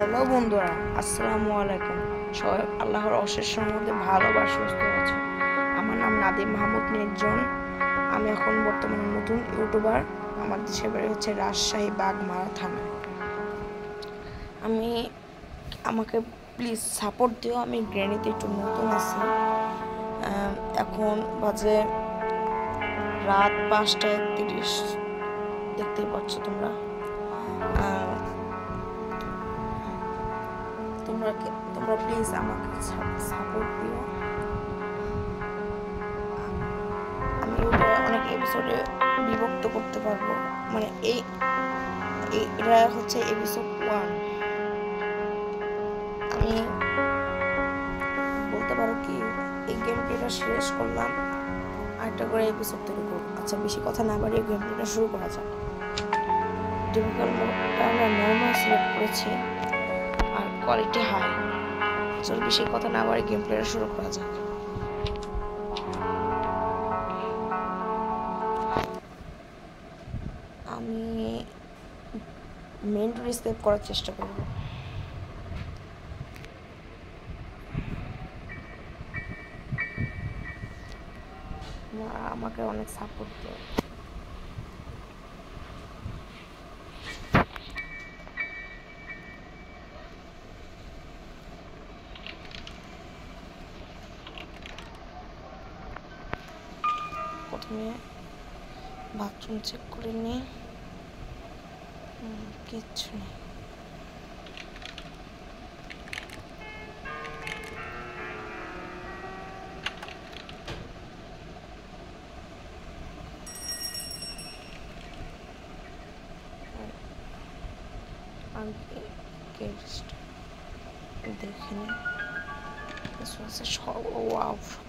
Hello বন্ধুরা, আসসালামু আলাইকুম। সবাই আল্লাহর অশেষ রহমতে ভালো বা সুস্থ আছে। আমার নাম নাদিম মাহমুদ নির্জন। আমি এখন বর্তমানে নতুন ইউটিউবার। আমার দেশের বাড়ি হচ্ছে রাজশাহী বাগমারা থানা। আমাকে প্লিজ সাপোর্ট দিও। আমি গ্রেনিতে একটু নতুন আছি। এখন বাজে রাত 5:31। দেখতেই পাচ্ছ তোমরা। তোমরা প্লিজ আমাকে সাপোর্ট দিও। আমি ওটা অনেক এপিসোডে বিভক্ত করতে পারবো। মানে এটা হচ্ছে এপিসোড 1। আমি বলতে পারো কি এই গেম প্লেটা শেষ করলাম, আরেকটা করে এপিসোড তৈরি করবো। আচ্ছা, বেশি কথা না বাড়িয়ে গেম প্লেটা শুরু করা যাক। ডিফিকাল্ট মোডটা আমরা নর্মাল সিলেক্ট করেছি আর কোয়ালিটি হাই। চল বেশি কথা না বাড়িয়ে গেম প্লেটা শুরু করা যাক। আমি মেন টুর স্কেপ করার চেষ্টা করব। আমাকে অনেক সাপোর্ট দেয়। প্রথমে বাথরুম চেক করে নিই, কিচ্ছু নেই। দেখিনি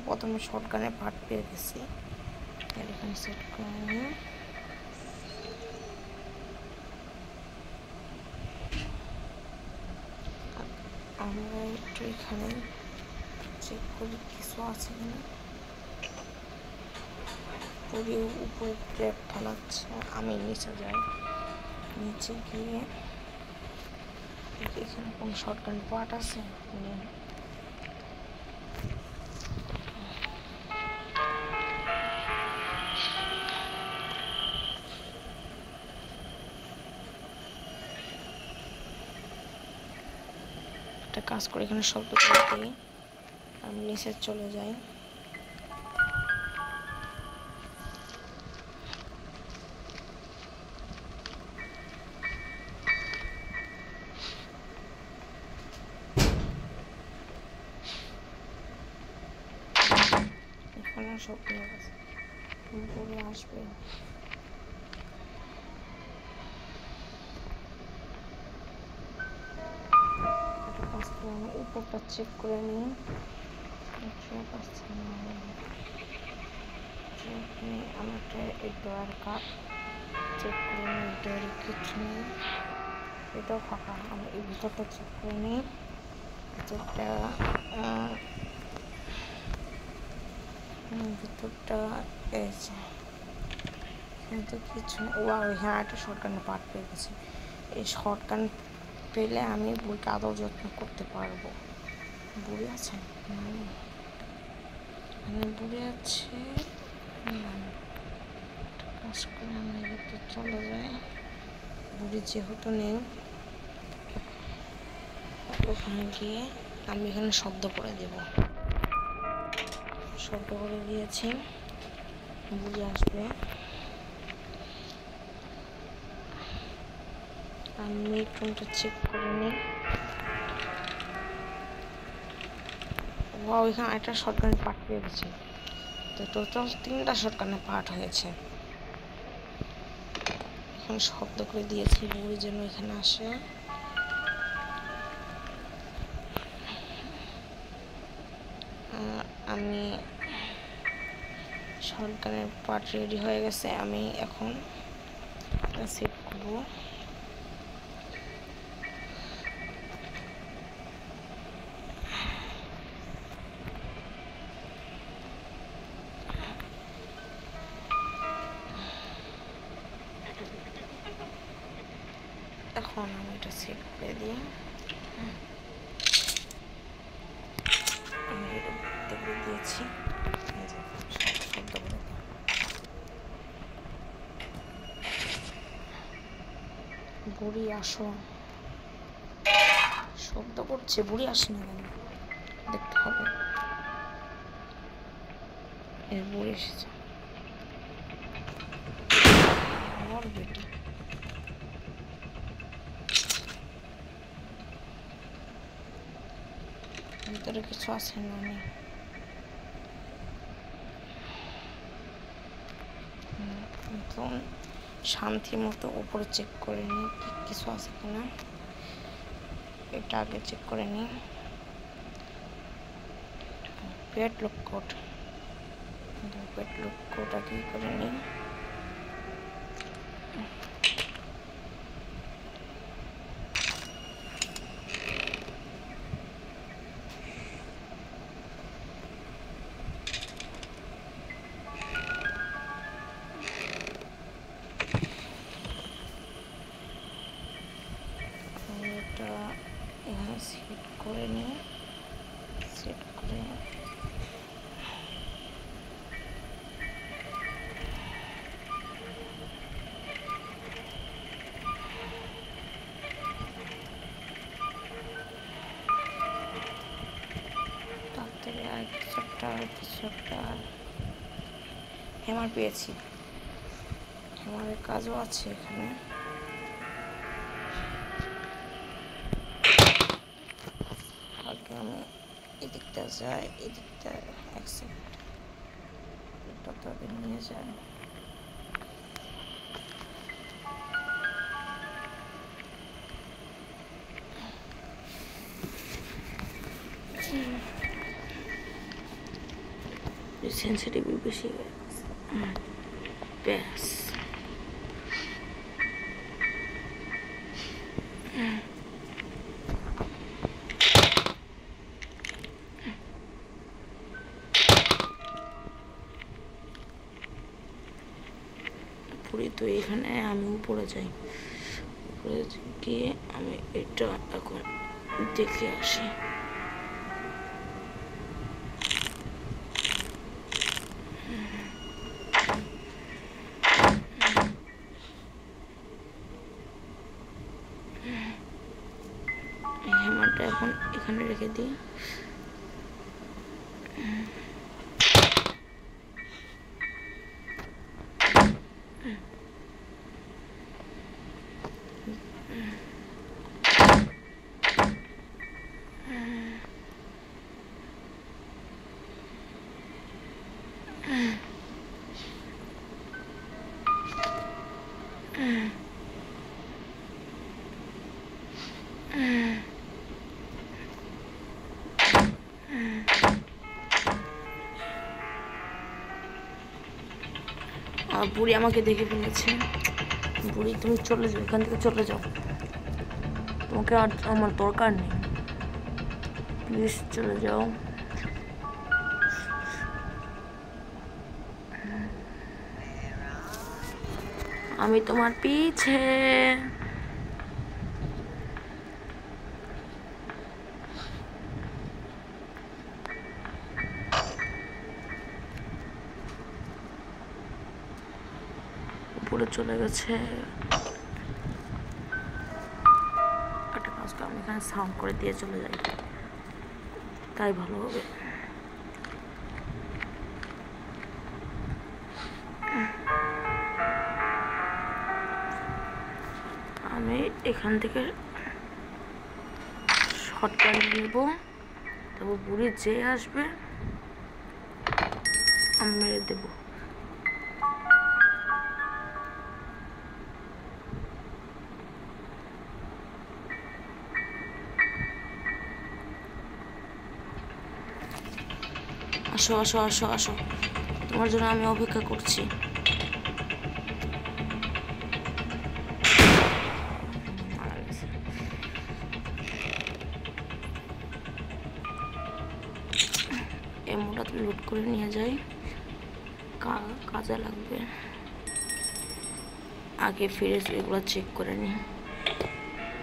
প্রথমে শর্টগানের পার্ট পেয়ে গেছি। এখানে সেট করে আমরা একটু এখানে চেক করি কিছু আছে কিনা। পুরো উপরে ট্র্যাপ ফেলাচ্ছে। আমি নিচে যাই, নিচে গিয়ে এখানে কোন শর্টগান পার্ট আছে। একটা কাজ করে এখানে শব্দ করে দিই, আমি নিচে চলে যাই। এখানে শব্দ আছে, উপরে আসবে। আমি উপরটা চেক করে নিই, আমি একটা ডোয়ার কাপ চেক করে নিই। ডোয়ারে কিছু নেই, এটাও ফাঁকা। আমি এই ভিতরটা চেক করে নিই। ভিতরটা এসে কিন্তু কিছু নেই। এখানে একটা শর্টগানের পার্ট পেয়ে গেছি। এই শর্টগান পেলে আমি বুড়িকে আদৌ যত্ন করতে পারবো। বুড়ি আছে, বুড়ি আছে। কাজ করে আমরা এদিকে চলে যাই। বুড়ি যেহেতু নেই, ওখানে গিয়ে আমি এখানে শব্দ করে দেব। শব্দ করে দিয়েছি, বুড়ি আসবে। আমি ফোনটা চেক করে নিই। ওইখানে একটা শর্টগানের পার্ট পেয়ে গেছি। তো টোটাল 3টা শর্টগানের পার্ট হয়েছে। এখন শব্দ করে দিয়েছি বুড়ি যেন এখানে আসে। আমি শর্টগানের পার্ট রেডি হয়ে গেছে। আমি এখন সেট করব। এখন আমি এটা সেট করে দিই। আমি এটা দিয়েছি, শব্দ করে বুড়ি আসো, শব্দ করছে, বুড়ি আসে না কেন দেখতে হবে। এর বুড়ি এসেছে, আমার বেটি। ভিতরে কিছু আছে না, নেই। শান্তি মতো উপরে চেক করে নিই কিছু আছে কিনা, এটা আগে চেক করে নিই। পেট লুকআউট, পেট লুকআউটটা কি করে নিই। এটা এখানে সেট করে নিই, সেট করে তাড়াতাড়ি কিছু একটা হ্যামার পেয়েছি। হ্যামারের কাজও আছে এখানে। আগে আমি এদিকটা যাই, এদিকটা এক সেকেন্ড, এটা তো আগে নিয়ে যায়। সেন্সিটিভ বেশি ব্যাস। পুরি তো এখানে, আমি উপরে যাই, উপরে গিয়ে আমি এটা এখন দেখে আসি। হ্যামারটা এখন এখানে রেখে দিই। বুড়ি আমাকে দেখে ফেলেছে। বুড়ি তুমি চলে যাও, এখান থেকে চলে যাও, তোমাকে আর আমার দরকার নেই, প্লিজ চলে যাও। আমি তোমার পিছে। উপরে চলে গেছে। একটা কাজ করে আমি এখানে সাউন্ড করে দিয়ে চলে যাই, তাই ভালো হবে। আমি এখান থেকে শটগান নেব, তারপর বুড়ি যে আসবে আমি মেরে দেবো। আসো আসো আসো আসো, তোমার জন্য আমি অপেক্ষা করছি। এমনটা লুট করে নিয়ে যাই, কাজে লাগবে। আগে ফিরে এগুলো চেক করে নিই।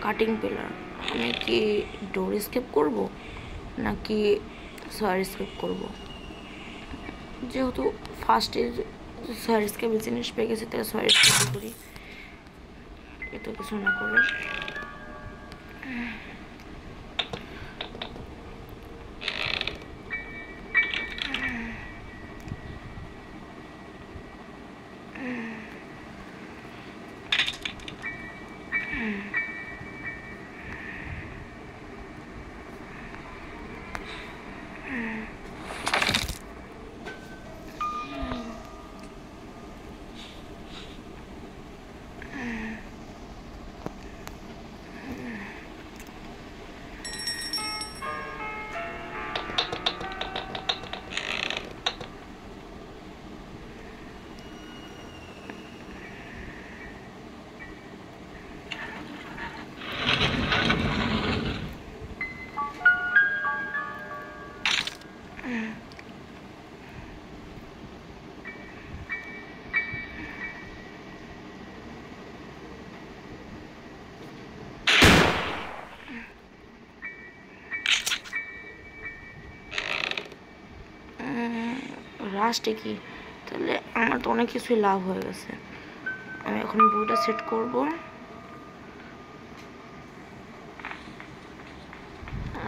কাটিং পিলার আমি কি ডোর স্কেপ করব নাকি সার স্কেপ করব? যেহেতু ফার্স্টে সার স্কেপের জিনিস পেয়ে গেছে তাহলে সার স্কেপ করি, এত কিছু না করে। লাস্টে কি? তাহলে আমার তো অনেক কিছুই লাভ হয়ে গেছে। আমি এখন বইটা সেট করব।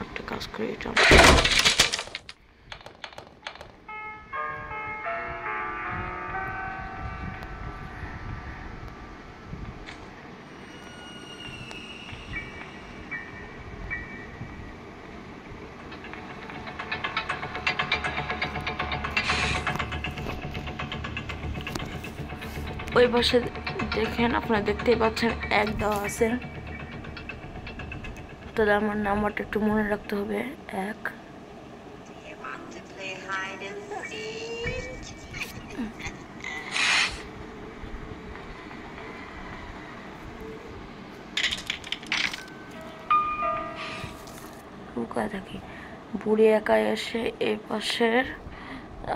একটা কাজ করি, এটা ওই পাশে দেখেন, আপনারা দেখতেই পাচ্ছেন 1 দেওয়া আছে। তাহলে আমার নাম্বারটা একটু মনে রাখতে হবে, 1। লুকায় থাকি, বুড়ি একা এসে এই পাশের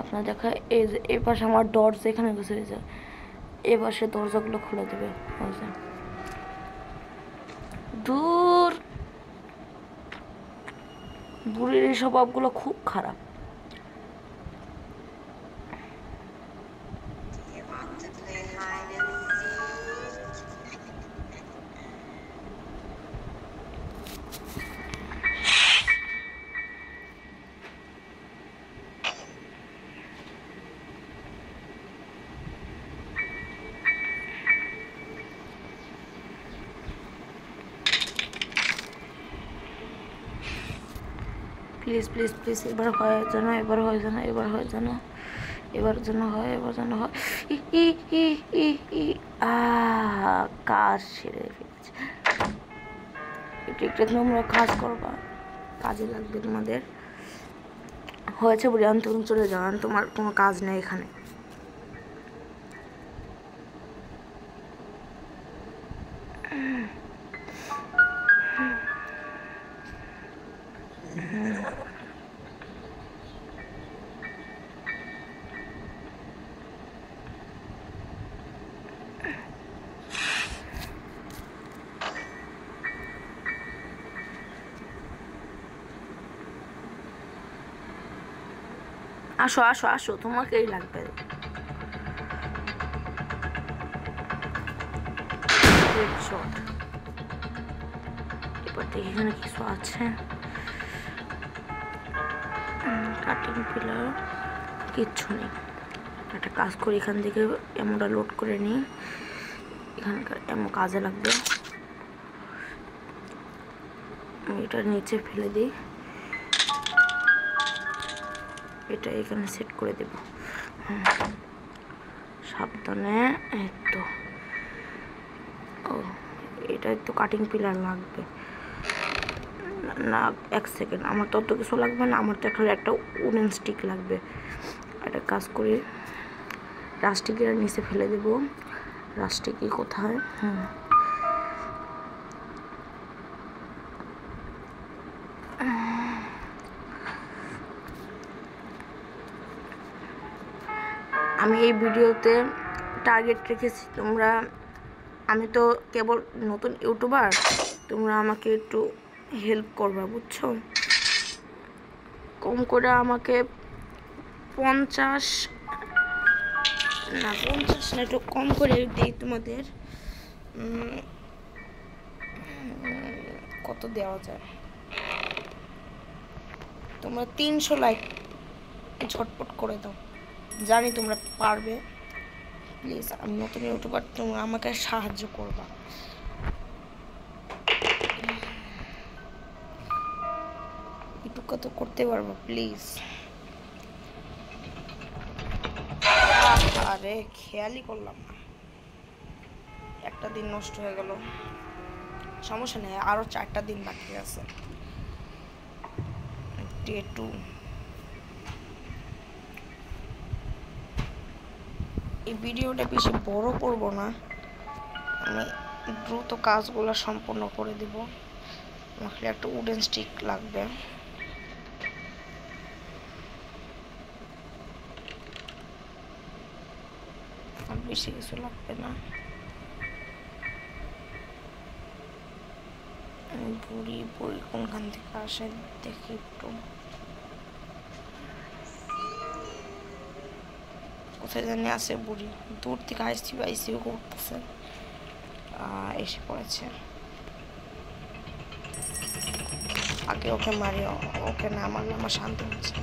আপনার দেখা, এই পাশে আমার দরজা এখানে ঘুষে যায়, এ পাশে দরজাগুলো খুলে দেবে। দূর, বুড়ির এই স্বভাবগুলো খুব খারাপ। প্লিজ প্লিজ প্লিজ, এবার হয় যেন, এবার হয় যেন, এবার হয় যেন, এবার যেন হয়, এবার যেন হয়। ই ই ই ই কাজ সেরে ফেলেছে। একটু একটু তোমরা কাজ করবা, কাজে লাগবে তোমাদের। হয়েছে বলে তুমি চলে যাও, তোমার কোনো কাজ নেই এখানে। আসো আসো আসো, তোমাকেই লাগবে। এবার দেখি এখানে কিছু আছে, কাটিং পিলার কিচ্ছু নেই। একটা কাজ করি, এখান থেকে এমনটা লোড করে নিই, এখানকার এমন কাজে লাগবে। এটা নিচে ফেলে দিই, এটা এখানে সেট করে দেব। সাবধানে, এই তো। ও, এটা তো কাটিং পিলার লাগবে না। 1 সেকেন্ড, আমার তত কিছু লাগবে না, আমার তো একটা উডেন স্টিক লাগবে। একটা কাজ করি, রাস্টিকের নিচে ফেলে দেব। রাস্টিকি কোথায়? আমি এই ভিডিওতে টার্গেট রেখেছি, তোমরা, আমি তো কেবল নতুন ইউটিউবার, তোমরা আমাকে একটু হেল্প করবা, বুঝছো? কম করে আমাকে 50 না, 50 না, একটু কম করে দিই তোমাদের। কত দেওয়া যায়? তোমরা 300 লাইক ঝটপট করে দাও, জানি তোমরা পারবে। প্লিজ, আমি নতুন ইউটিউবার, তোমরা আমাকে সাহায্য করবা। এটুকু তো করতে পারবো, প্লিজ। আরে খেয়ালই করলাম না, একটা দিন নষ্ট হয়ে গেল। সমস্যা নেই, আরো 4টা দিন বাকি আছে। ডে 2। এই ভিডিওটা বেশি বড় করব না, আমি দ্রুত কাজগুলো সম্পূর্ণ করে দিব। আমাকে একটা উডেন স্টিক লাগবে। আর বেশি কিছু লাগবে না। বুড়ি বুড়ি কোনখান থেকে আসে দেখি একটু। কোথায় জানি আছে বুড়ি, দূর থেকে আইসিউ করতেছে, এসে পড়েছে। আগে ওকে মারি, ওকে না মারলে আমার শান্তি হচ্ছে।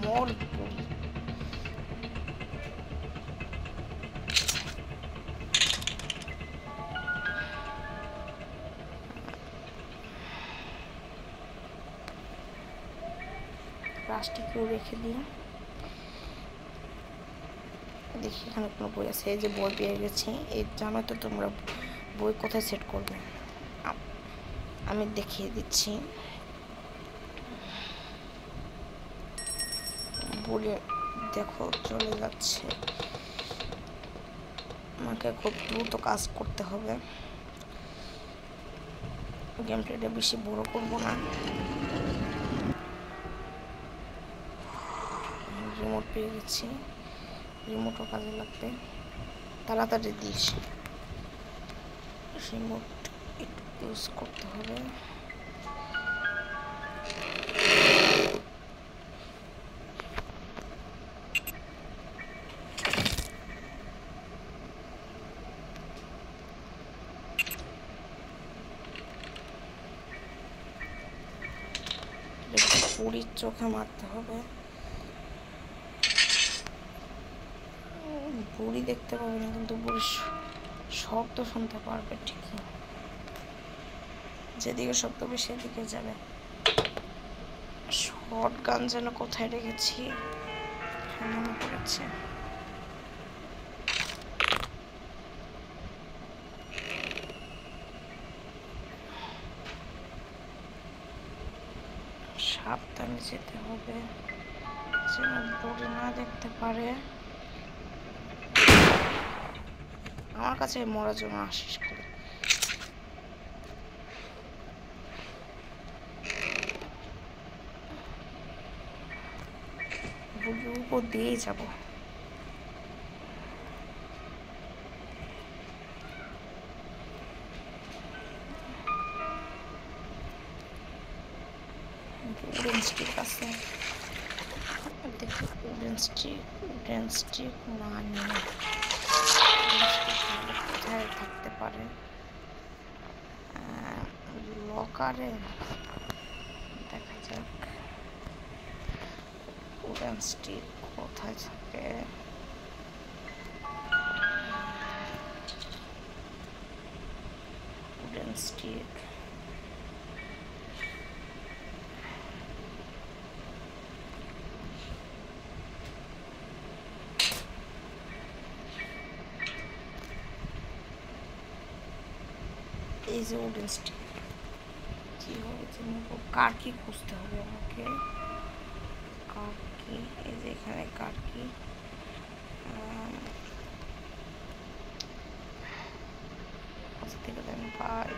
মর বুড়ি। প্লাস্টিকেও রেখে দিই, দেখি এখানে কোনো বই আছে। এই যে বই পেয়ে গেছি। এই জানো তো তোমরা বই কোথায় সেট করবে, আমি দেখিয়ে দিচ্ছি। বুড়ি দেখো চলে যাচ্ছে, আমাকে খুব দ্রুত কাজ করতে হবে। গেম প্লেটা বেশি বড় করবো না। রিমোট পেয়ে গেছি, রিমোটও কাজে লাগবে। তাড়াতাড়ি দিস, রিমোট একটু ইউজ করতে হবে। বুড়ির চোখে মারতে হবে। বুড়ি দেখতে পাবে না, কিন্তু বুড়ির শব্দ শুনতে পারবে ঠিকই। যেদিকে শব্দ হবে সেদিকে যাবে। শর্ট গান যেন কোথায় রেখেছি, মনে পড়েছে। সাবধানে যেতে হবে, যেন বুড়ি না দেখতে পারে। আমার কাছে মরার জন্য আসিস খালি। বুড়ির উপর দিয়েই যাবো। উডেন স্টিক আছে, দেখি উডেন স্টিক না নিয়ে কোথায় থাকতে পারে। লকারে দেখা যাক উডেন স্টিক কোথায় থাকে। উডেন স্টিক এই যে উডেন স্টিক, কি হয়েছে কার্কি খুঁজতে হবে আমাকে। কার্কি, এই যে এখানে কার্কি। কোথা থেকে যেন পাই।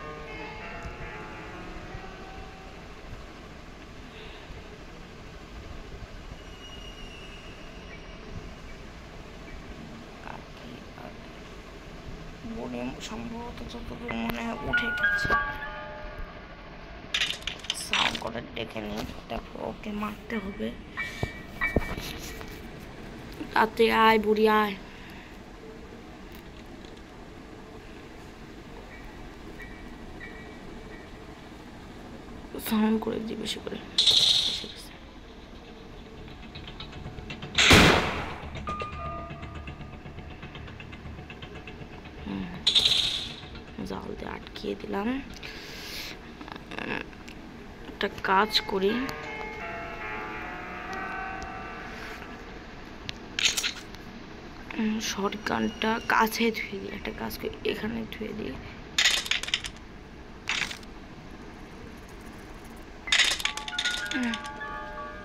উনি সম্ভবত যতদূর মনে হয় উঠে গেছে। সাউন্ড করে ডেকে নিই, তারপর ওকে মারতে হবে। তাতে আয় বুড়ি আয়। সাউন্ড করে দিই বেশি করে। জাল দিয়ে আটকিয়ে দিলাম। একটা কাজ করি, শটগানটা কাছে ধুয়ে দিই। একটা কাজ করি, এখানে ধুয়ে দিই।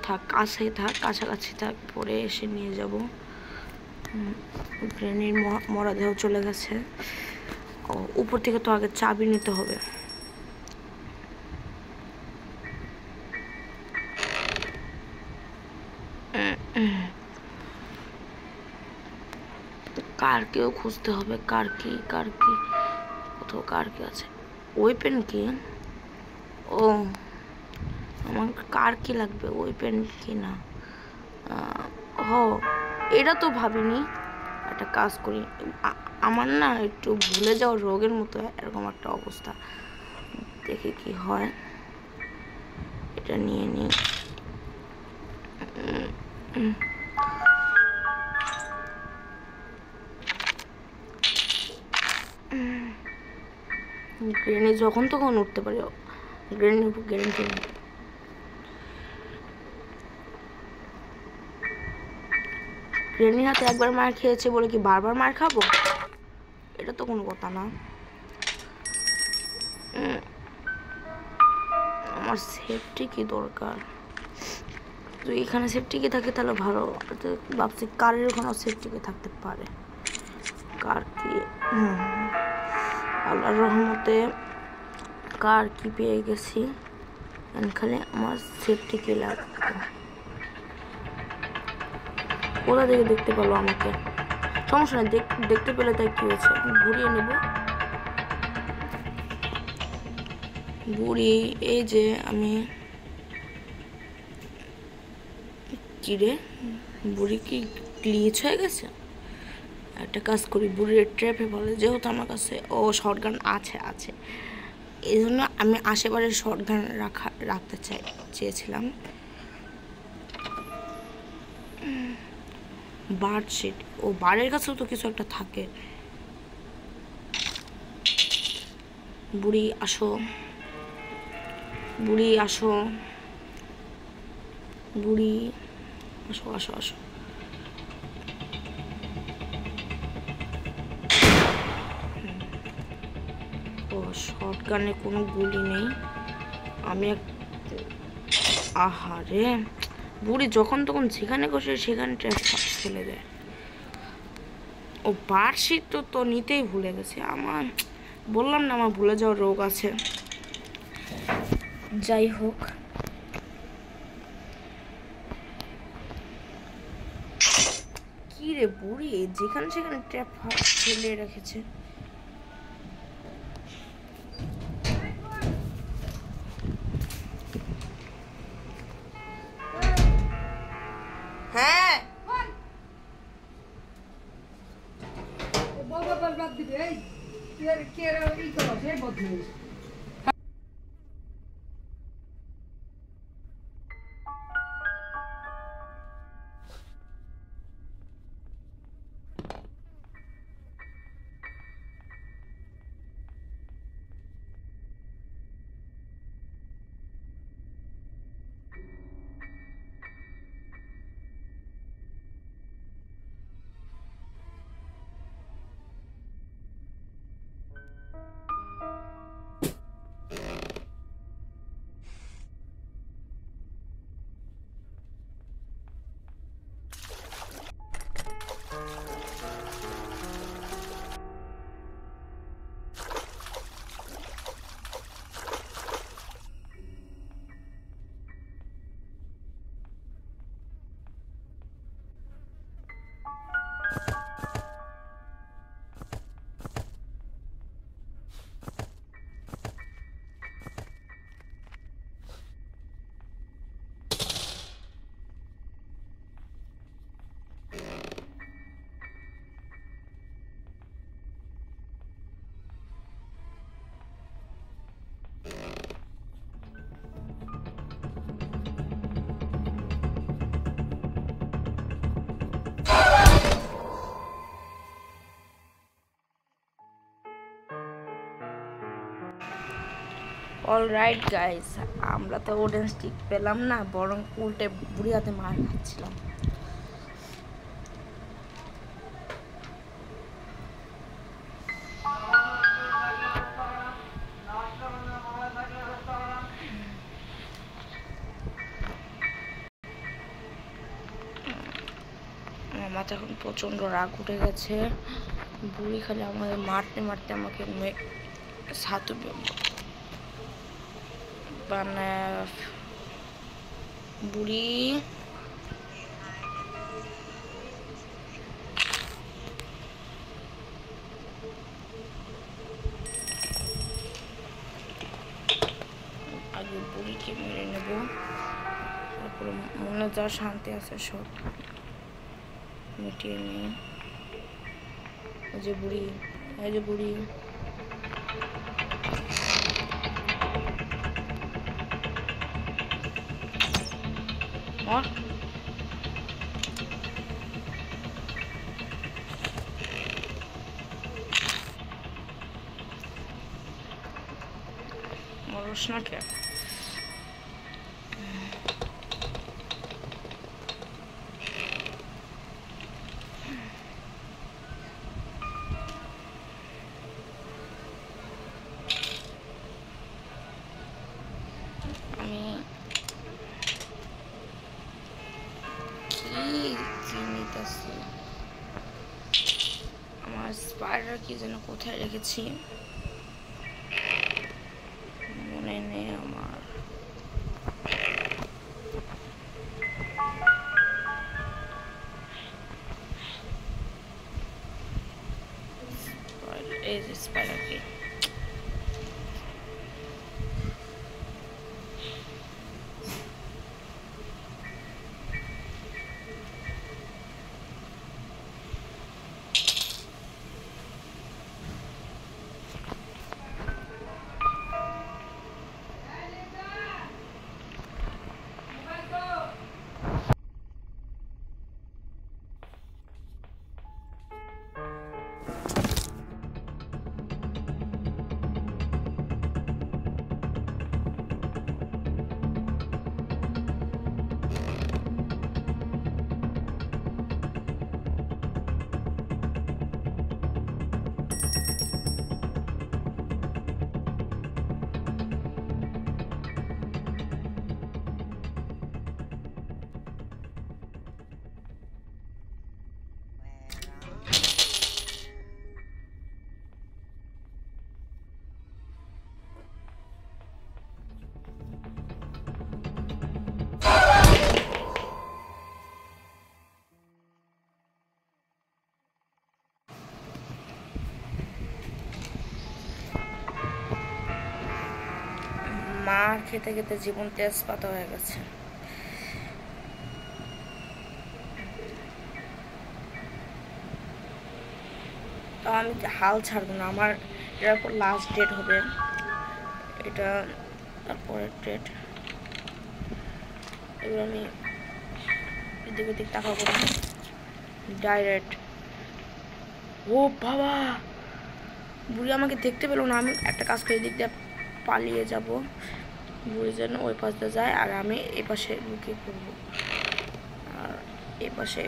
থাক, কাছে থাক, কাছাকাছি থাক, পরে এসে নিয়ে যাব। গ্রেনির মরাদেহ চলে গেছে। উপর থেকে তো আগে চাবি নিতে হবে। কারকেও খুঁজতে হবে। কার কি কোথাও কার কি আছে? ওয়েপেন কি? ও, আমার কার কি লাগবে, ওয়েপেন কি না? এটা তো ভাবিনি। একটা কাজ করি, আমার না একটু ভুলে যাওয়ার রোগের মতো এরকম একটা অবস্থা। দেখি কি হয়, এটা নিয়ে নিই। গ্রেনি যখন তখন উঠতে পারি, গ্রেনির উপর গ্যারেন্টি নেই। গ্রেনির হাতে একবার মার খেয়েছে বলে কি বারবার মার খাবো? এটা তো কোনো কথা না। আমার সেফটি কি দরকার? তো এখানে সেফটি কি থাকে তাহলে ভালো। ভাবছি কারের ওখানেও সেফটি কি থাকতে পারে। কার কি, আল্লাহর রহমতে কার কি পেয়ে গেছি। খালি আমার সেফটি কি লাগবে। কোথা থেকে দেখতে পেলো আমাকে? সমস্যা নেই, দেখতে পেলে তাই কি হয়েছে, ঘুরিয়ে নেব। বুড়ি, এই যে আমি। কি রে, বুড়ি কি গ্লিচ হয়ে গেছে? একটা কাজ করি, বুড়ির ট্র্যাপে বলে, যেহেতু আমার কাছে শটগান আছে, এই জন্য আমি আশেপাশে শটগান রাখতে চেয়েছিলাম। বার্ড শিট, বারের কাছেও তো কিছু একটা থাকে। বুড়ি আসো, বুড়ি আসো, বুড়ি আসো আসো আসো। শটগানে কোনো গুলি নেই। আমি আহারে, বুড়ি যখন তখন যেখানে বসে সেখানে ট্র্যাপ ফেলে দেয়। বার্ষিক তো নিতেই ভুলে গেছে। আমার বললাম না, আমার ভুলে যাওয়ার রোগ আছে। যাই হোক, কি রে বুড়ি যেখানে সেখানে ট্র্যাপ ফেলে রেখেছে। হ্যাঁ, অলরাইট গাইস, আমরা তো উডেন স্টিক পেলাম না, বরং উল্টে বুড়ি হাতে মার খাচ্ছিলাম। আমার মাথা এখন প্রচণ্ড রাগ উঠে গেছে। বুড়ি খালি আমাদের মারতে মারতে আমাকে সাতু বুড়ি আগে বুড়িকে মেরে নেব, তারপরে মনে যা শান্তি আছে সব মিটিয়ে নিই। এই যে বুড়ি, এই যে বুড়ি, মরস না কে? আমি কি নিতেছি? আমার স্পাইডার কি যেন কোথায় রেখেছি মনে নেই আমার। এই যে স্পাইডারকে মার খেতে খেতে জীবন তেজপাতা হয়ে গেছে। তো আমি হাল ছাড়বো না, আমার এটার পর লাস্ট ডেট হবে, এটা তারপরের ডেট। এবার আমি এদিক ওদিক তাকাবো না, ডাইরেক্ট। ও বাবা, বুড়ি আমাকে দেখতে পেলো না। আমি একটা কাজ করে এদিক দিয়ে পালিয়ে যাব, বুড়ি যেন ওই পাশে যায় আর আমি এই পাশে লুকিয়ে পড়বো। আর এই পাশে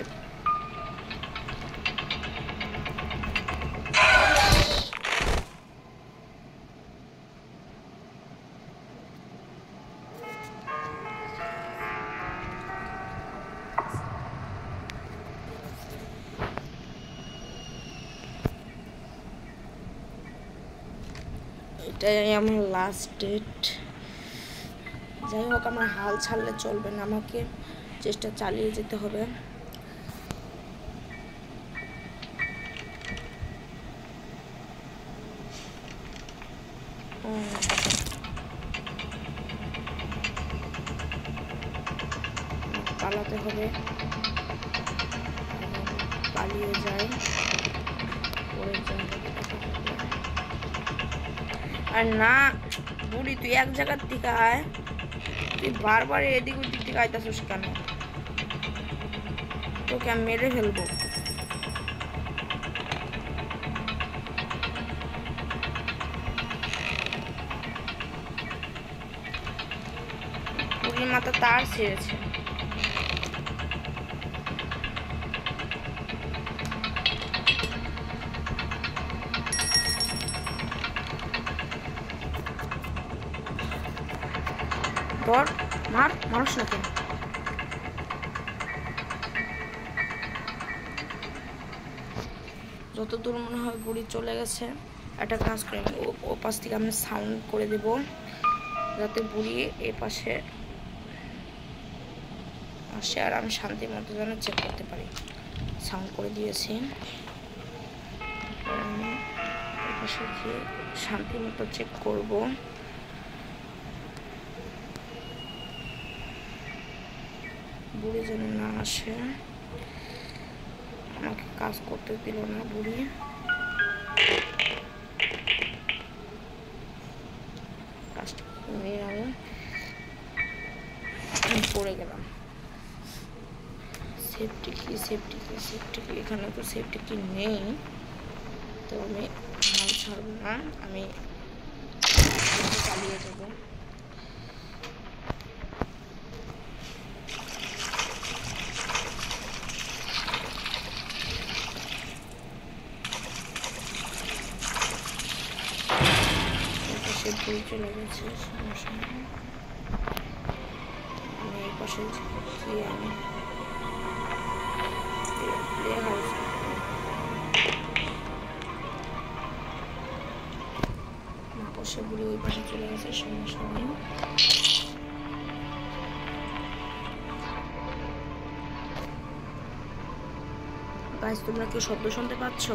এটাই আমার লাস্ট ডেট। যাই হোক, আমার হাল ছাড়লে চলবে না, আমাকে চেষ্টা চালিয়ে যেতে হবে। পালাতে হবে, পালিয়ে যাই, পড়ে যাই। আর না বুড়ি, তুই এক জায়গার দিকে আয়, তুই বারবার এদিক ওদিক দিকে আইতাছিস কেন? তোকে আমি মেরে ফেলবো। মুরগির মাথা তার ছেড়েছে। ধর, মার, মানুষ না কেন? যতদূর মনে হয় বুড়ি চলে গেছে। একটা কাজ করে ও পাশ থেকে আমি সাউন্ড করে দেব, যাতে বুড়ি এ পাশে আসে আর আমি শান্তি মতো যেন চেক করতে পারি। সাউন্ড করে দিয়েছি, আমি এ পাশে গিয়ে শান্তি মতো চেক করব। বুড়ি যেন না আসে, আমাকে কাজ করতে দিল না বুড়ি। কাজটা নিয়ে আমি পড়ে গেলাম। সেফটি কি, সেফটি কি, সেফটি কি? এখানে তো সেফটি কি নেই, তো আমি হাল ছাড়বো না, আমি চালিয়ে যাবো। সে বই চলে গেছে, সমস্যা নেই। আমি এই পাশে গিয়ে আমি প্লে হাউস বসে বুড়ি ওই পাশে চলে গেছে, সমস্যা নেই। গাইস, তোমরা কি শব্দ শুনতে পাচ্ছ?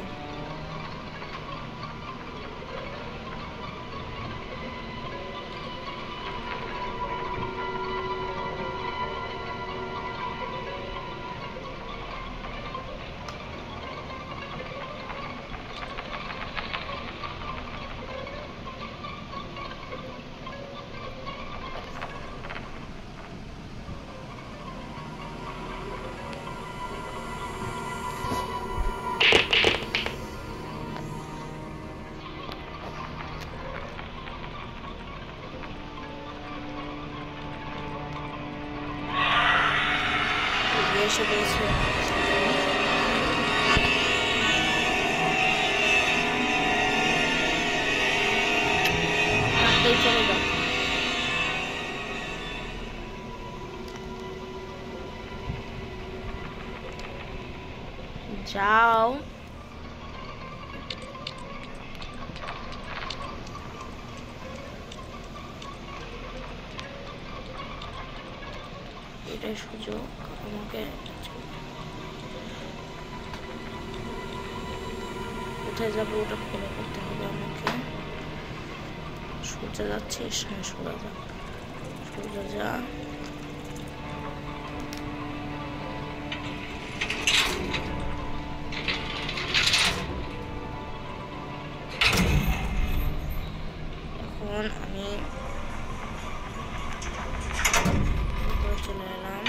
এসে পড়েছে, চলে যাও। যাও, এটাই সুযোগ আমাকে। কোথায় যাবো ওটা ফলো করতে হবে আমাকে। সূর্য যাচ্ছে, সূর্য যা, সূর্য যা। এখন আমি চলে এলাম।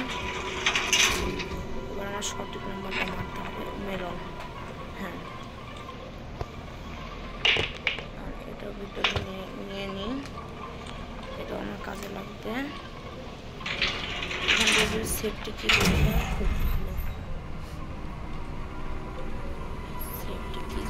এবার আমার সঠিক নাম্বারটা মারতে হবে, মেলন। হ্যাঁ, আর এটার ভিতরে নিয়ে নিই, এটা আমার কাজে লাগবে। এখান থেকে সেফটি কি খুব ভালো, সেফটি কি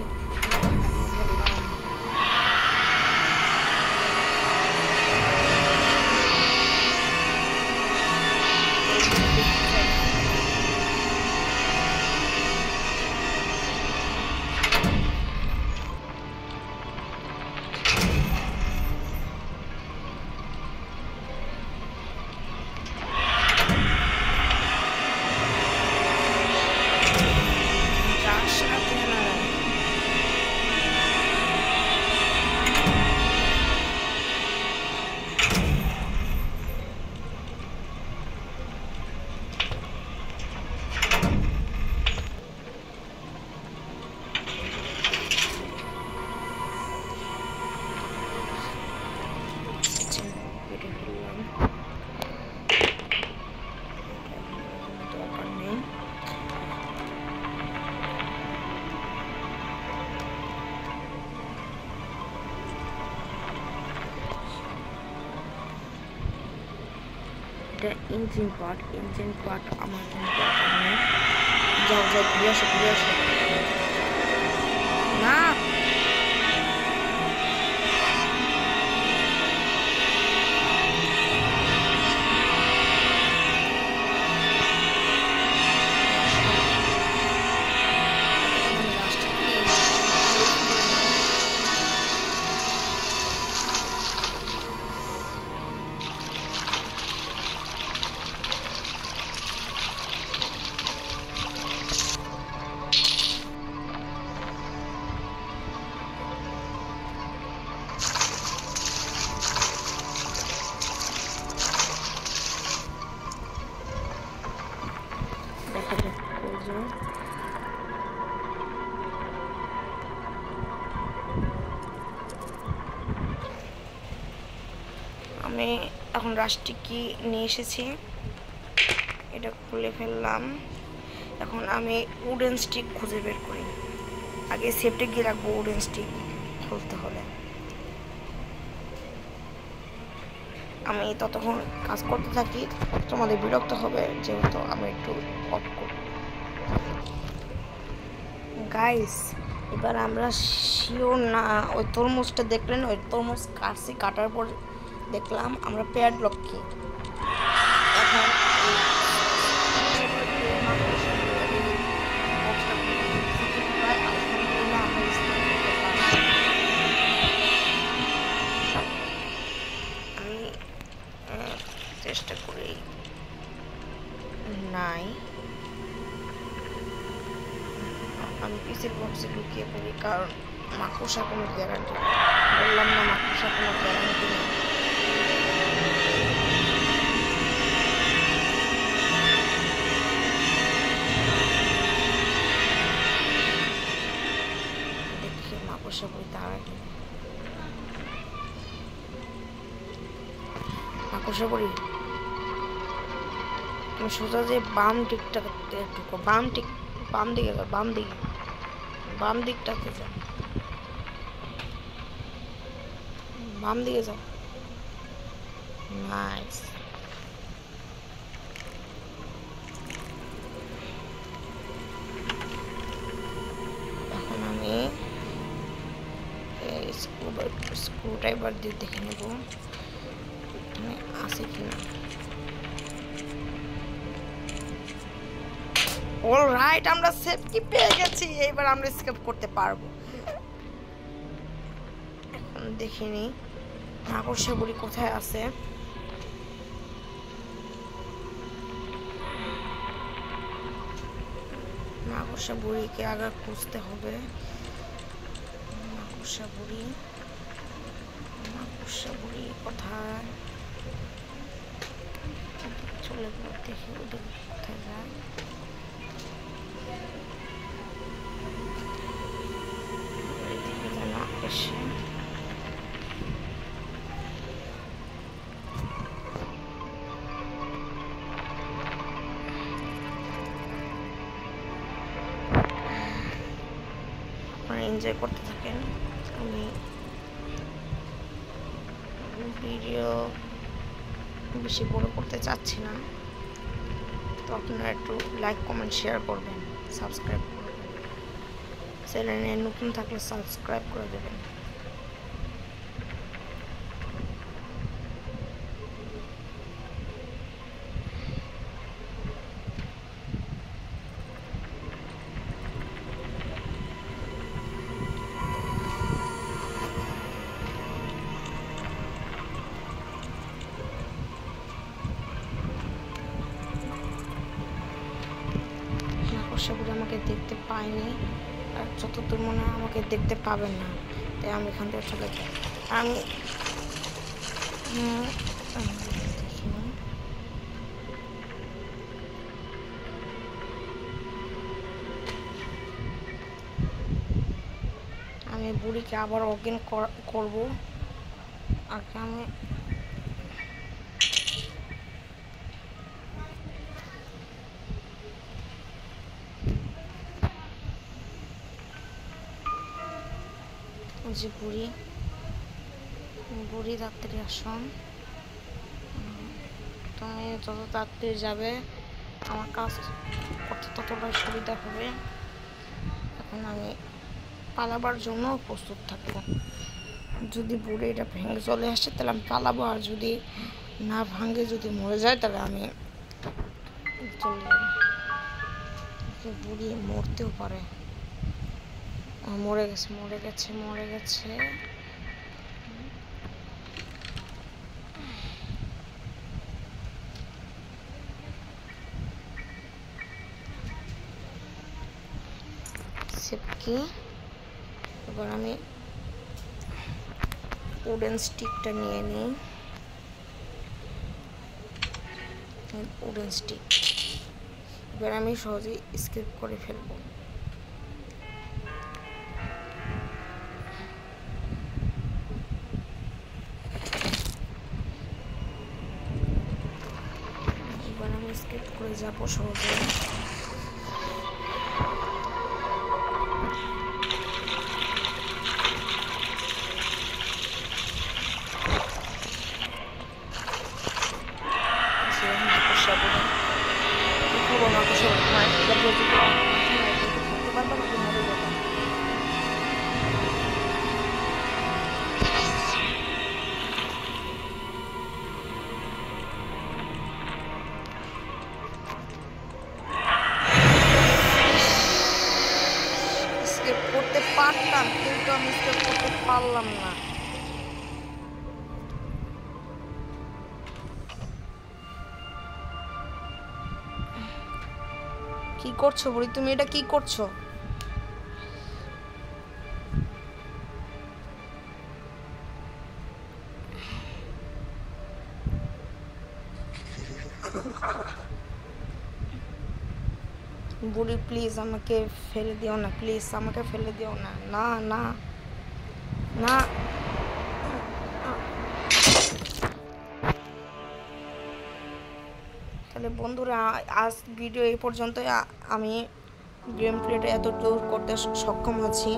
এটা ইঞ্জিন পার্ট আমার কোনো দরকার নেই। যাও ঘুরে আসো না। আমি এখন রাষ্ট্রিক কি নিয়ে এসেছি, এটা খুলে ফেললাম। এখন আমি উডেন স্টিক খুঁজে বের করি। আগে সেফটি গিয়ে রাখবো উডেন স্টিক খুলতে হলে। আমি ততক্ষণ কাজ করতে থাকি, তোমাদের বিরক্ত হবে যেহেতু আমি একটু অফ করব। গাইস এবার আমরা শিওর না, ওই তরমুজটা দেখলেন, ওই তরমুজ কাটার পর দেখলাম আমরা পেয়ার ব্লক কি এখন আমি চেষ্টা করি নাই, আমি পিসির বক্সে লুকিয়ে পড়ি, কারণ মাকড়সা কোনো গ্যারান্টি নেই। বললাম না মাকড়সা কোনো গ্যারান্টি নেই। দেখি মাকড়সা বই তার আগে মাকড়সা বড়ি তুমি সোজা যে বাম দিকটা ঢুকো, বাম দিকে যাও, বাম দিকটাতে যাও, বাম দিকে যাও। নাইস। এখন আমি স্ক্রু ড্রাইভার দিয়ে দেখে নেব এখানে আছে কিনা। অলরাইট, আমরা সেফ কি পেয়ে গেছি, এবার আমরা স্কেপ করতে পারবো। এখন দেখিনি মাকড়সা বুড়ি কোথায় আছে। মাকড়সা বুড়িকে আগে খুঁজতে হবে। মাকড়সা বুড়ি কোথায়, চলে দেখি ওদের কোথায় যায়। এসে এনজয় করতে থাকেন। আমি ভিডিও বেশি বড় করতে চাচ্ছি না, তো আপনারা একটু লাইক কমেন্ট শেয়ার করবেন, সাবস্ক্রাইব করবেন, চ্যানেলে নতুন থাকলে সাবস্ক্রাইব করে দেবেন। মাকড়সাগুলো আমাকে দেখতে পায়নি, আর যতদূর মনে হয় আমাকে দেখতে পাবেন না, তাই আমি এখান থেকে চলে যাই। আমি বুড়িকে আবার অজ্ঞান করবো। আগে আমি যে বুড়ি তাড়াতাড়ি আসুন। তুমি যত তাড়াতাড়ি যাবে আমার কাজ করতে ততটাই সুবিধা হবে। এখন আমি পালাবার জন্য প্রস্তুত থাকবো। যদি বুড়ি এটা ভেঙে চলে আসে তাহলে আমি পালাবো, আর যদি না ভাঙে যদি মরে যায় তাহলে আমি চলে যাবো। বুড়ি মরতেও পারে। মরে গেছে মরে গেছে মরে গেছে। সেপকি এবার আমি উডেন স্টিকটা নিয়ে নিই। উডেন স্টিক এবার আমি সহজেই স্কেপ করে ফেলবো। এবার আমি স্কেপ করে যাবো সহজে। স্কেপ করতে পারতাম কিন্তু আমি স্কেপ করতে পারলাম না। কি করছো বুড়ি, তুমি এটা কি করছো? বুড়ি প্লিজ আমাকে ফেলে দিও না, প্লিজ আমাকে ফেলে দিও না। না না না। তাহলে বন্ধুরা আজ ভিডিও এই পর্যন্তই। আমি গেম প্লেটা এতটুকু করতে সক্ষম হয়েছি।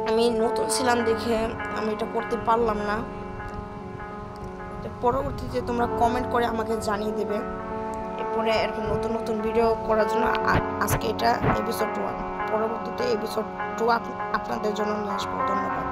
আমি নতুন ছিলাম দেখে আমি এটা করতে পারলাম না। পরবর্তীতে তোমরা কমেন্ট করে আমাকে জানিয়ে দেবে এরপরে এরকম নতুন নতুন ভিডিও করার জন্য। আজকে এটা এপিসোড 1, পরবর্তীতে এপিসোড 2 আপনাদের জন্য নিয়ে আসবো। ধন্যবাদ।